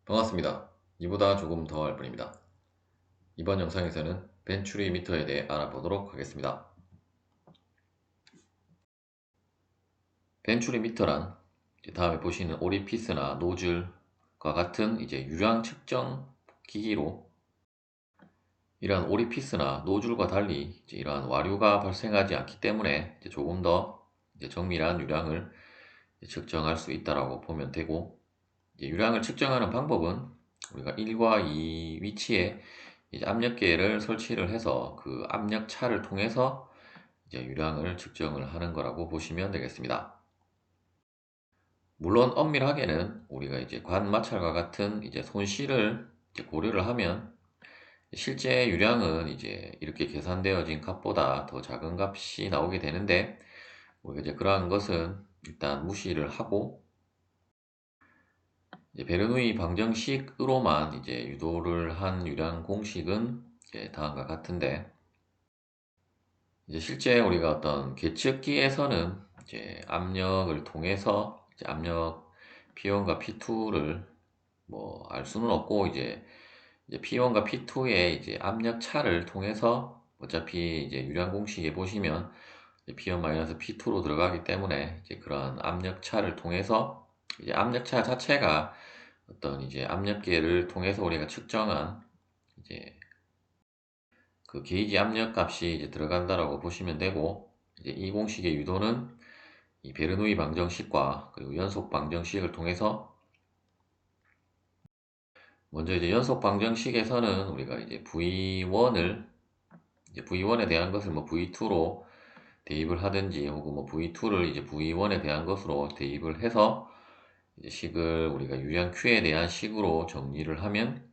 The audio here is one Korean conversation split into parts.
반갑습니다. 이보다 조금 더 할 뿐입니다. 이번 영상에서는 벤츄리 미터에 대해 알아보도록 하겠습니다. 벤츄리 미터란 다음에 보시는 오리피스나 노즐과 같은 유량 측정 기기로 이러한 오리피스나 노즐과 달리 이러한 와류가 발생하지 않기 때문에 조금 더 정밀한 유량을 측정할 수 있다고 보면 되고, 유량을 측정하는 방법은 우리가 1과 2 위치에 압력계를 설치를 해서 그 압력차를 통해서 유량을 측정을 하는 거라고 보시면 되겠습니다. 물론 엄밀하게는 우리가 관 마찰과 같은 손실을 고려를 하면 실제 유량은 이렇게 계산되어진 값보다 더 작은 값이 나오게 되는데, 우리가 그러한 것은 일단 무시를 하고 베르누이 방정식으로만 유도를 한 유량 공식은 다음과 같은데, 실제 우리가 어떤 계측기에서는 압력을 통해서 압력 P1과 P2를 뭐 알 수는 없고, P1과 P2의 압력 차를 통해서 어차피 유량 공식에 보시면 P1-P2로 들어가기 때문에 그러한 압력 차를 통해서 압력 차 자체가 어떤 압력계를 통해서 우리가 측정한 이제 그 게이지 압력 값이 들어간다라고 보시면 되고, 이 공식의 유도는 이 베르누이 방정식과 그리고 연속 방정식을 통해서, 먼저 연속 방정식에서는 우리가 V1에 대한 것을 뭐 V2로 대입을 하든지, 혹은 뭐 V2를 V1에 대한 것으로 대입을 해서 식을 우리가 유량 Q에 대한 식으로 정리를 하면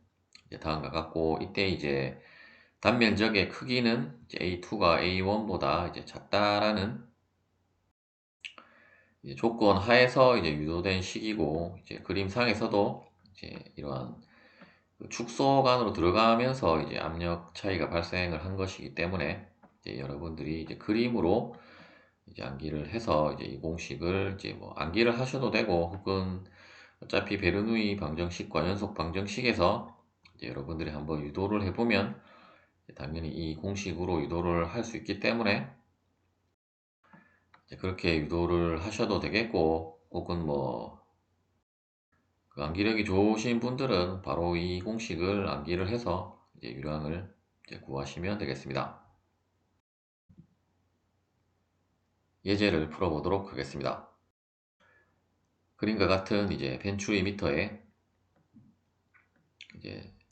다음과 같고, 이때 단면적의 크기는 A2가 A1보다 작다라는 조건 하에서 유도된 식이고, 그림상에서도 이러한 그 축소 안으로 들어가면서 압력 차이가 발생을 한 것이기 때문에 여러분들이 그림으로 암기를 해서 이 공식을 뭐 암기를 하셔도 되고, 혹은 어차피 베르누이 방정식과 연속 방정식에서 여러분들이 한번 유도를 해보면 당연히 이 공식으로 유도를 할 수 있기 때문에 그렇게 유도를 하셔도 되겠고, 혹은 뭐 그 암기력이 좋으신 분들은 바로 이 공식을 암기를 해서 유량을 구하시면 되겠습니다. 예제를 풀어보도록 하겠습니다. 그림과 같은 벤츄리 미터에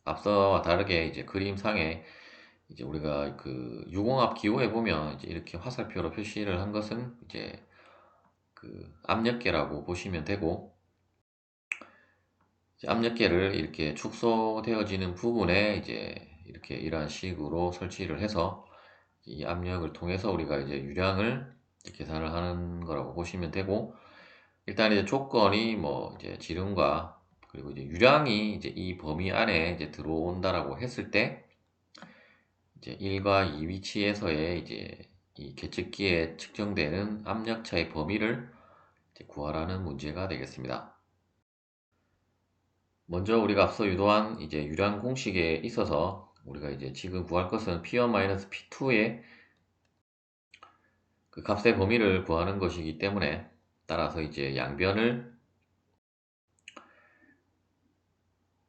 앞서와 다르게 그림상에 우리가 그 유공압 기호에 보면 이렇게 화살표로 표시를 한 것은 그 압력계라고 보시면 되고, 압력계를 이렇게 축소되어지는 부분에 이렇게 이러한 식으로 설치를 해서 이 압력을 통해서 우리가 유량을 계산을 하는 거라고 보시면 되고, 일단 조건이 뭐 지름과 그리고 유량이 이 범위 안에 들어온다라고 했을 때 1과 2 위치에서의 이 계측기에 측정되는 압력차의 범위를 구하라는 문제가 되겠습니다. 먼저 우리가 앞서 유도한 유량 공식에 있어서 우리가 지금 구할 것은 P1-P2의 그 값의 범위를 구하는 것이기 때문에, 따라서 양변을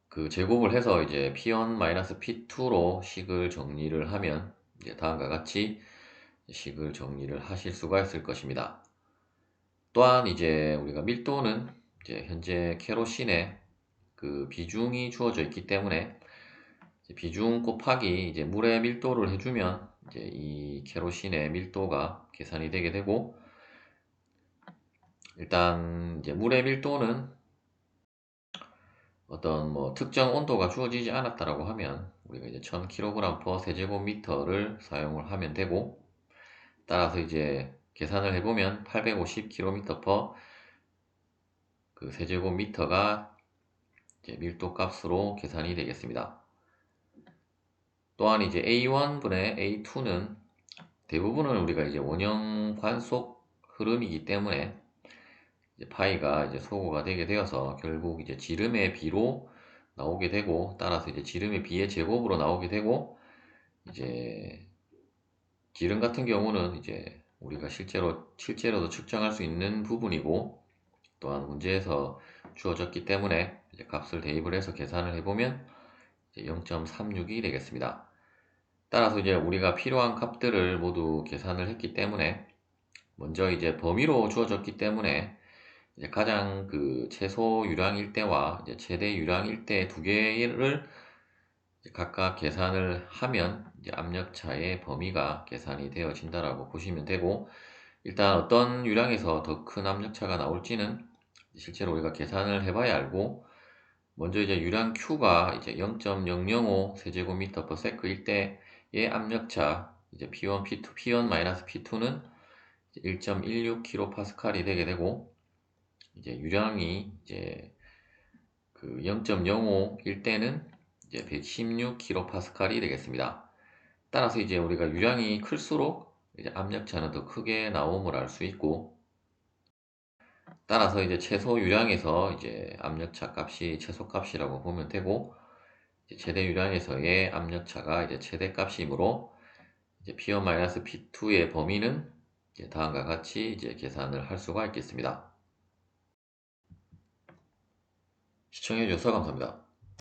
그 제곱을 해서 P1-P2로 식을 정리를 하면 다음과 같이 식을 정리를 하실 수가 있을 것입니다. 또한 우리가 밀도는 현재 케로신의 그 비중이 주어져 있기 때문에 비중 곱하기 물의 밀도를 해주면 이 케로신의 밀도가 계산이 되게 되고, 일단 물의 밀도는 어떤 뭐 특정 온도가 주어지지 않았다라고 하면 우리가 1000kg/s 세제곱미터를 사용을 하면 되고, 따라서 계산을 해보면 850km/s 그 세제곱미터가 밀도 값으로 계산이 되겠습니다. 또한 A1분의 A2는 대부분은 우리가 원형 관속 흐름이기 때문에 파이가 소거가 되게 되어서 결국 지름의 비로 나오게 되고, 따라서 이제 지름의 비의 제곱으로 나오게 되고, 이제 기름 같은 경우는 이제 우리가 실제로도 측정할 수 있는 부분이고, 또한 문제에서 주어졌기 때문에 이제 값을 대입을 해서 계산을 해보면 0.36이 되겠습니다. 따라서 이제 우리가 필요한 값들을 모두 계산을 했기 때문에, 먼저 이제 범위로 주어졌기 때문에 이제 가장 그 최소 유량일 때와 이제 최대 유량일 때 두 개를 각각 계산을 하면 이제 압력차의 범위가 계산이 되어진다라고 보시면 되고, 일단 어떤 유량에서 더 큰 압력차가 나올지는 실제로 우리가 계산을 해봐야 알고, 먼저 이제 유량 Q가 이제 0.005 세제곱미터/s일 때의 압력차, 이제 P1, P2, P1-P2는 1.16kPa이 되게 되고, 이제 유량이 이제 그 0.05일 때는 이제 116kPa이 되겠습니다. 따라서 이제 우리가 유량이 클수록 이제 압력차는 더 크게 나옴을 알 수 있고, 따라서 이제 최소 유량에서 이제 압력차 값이 최소값이라고 보면 되고, 이제 최대 유량에서의 압력차가 이제 최대값이므로 이제 P1-P2의 범위는 이제 다음과 같이 이제 계산을 할 수가 있겠습니다. 시청해 주셔서 감사합니다.